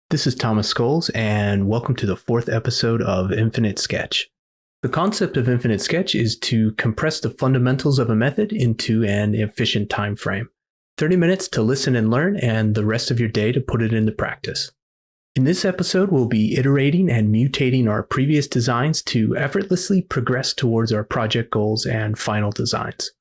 This is Thomas Scholes, and welcome to the fourth episode of InfiniteSketch. The concept of InfiniteSketch is to compress the fundamentals of a method into an efficient time frame. 30 minutes to listen and learn, and the rest of your day to put it into practice. In this episode, we'll be iterating and mutating our previous designs to effortlessly progress towards our project goals and final designs.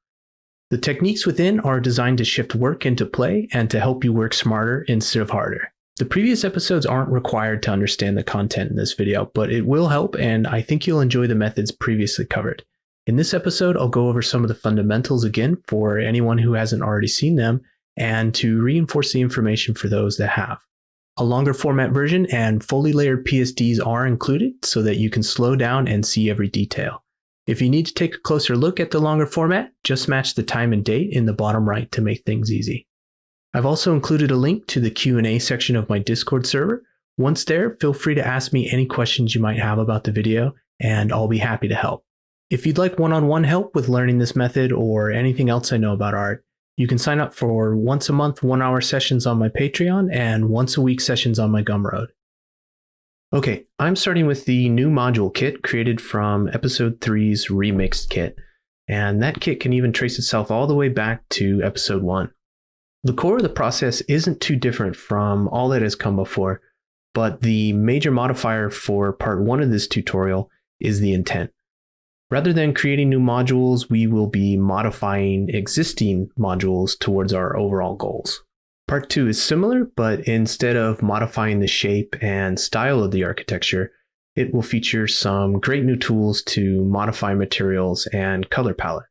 The techniques within are designed to shift work into play and to help you work smarter instead of harder. The previous episodes aren't required to understand the content in this video, but it will help, and I think you'll enjoy the methods previously covered. In this episode, I'll go over some of the fundamentals again for anyone who hasn't already seen them, and to reinforce the information for those that have. A longer format version and fully layered PSDs are included so that you can slow down and see every detail. If you need to take a closer look at the longer format, just match the time and date in the bottom right to make things easy. I've also included a link to the Q&A section of my Discord server. Once there, feel free to ask me any questions you might have about the video, and I'll be happy to help. If you'd like one-on-one help with learning this method or anything else I know about art, you can sign up for once a month 1-hour sessions on my Patreon and once a week sessions on my Gumroad. Okay, I'm starting with the new module kit created from episode 3's remixed kit, and that kit can even trace itself all the way back to episode 1. The core of the process isn't too different from all that has come before, but the major modifier for part 1 of this tutorial is the intent. Rather than creating new modules, we will be modifying existing modules towards our overall goals. Part 2 is similar, but instead of modifying the shape and style of the architecture, it will feature some great new tools to modify materials and color palette.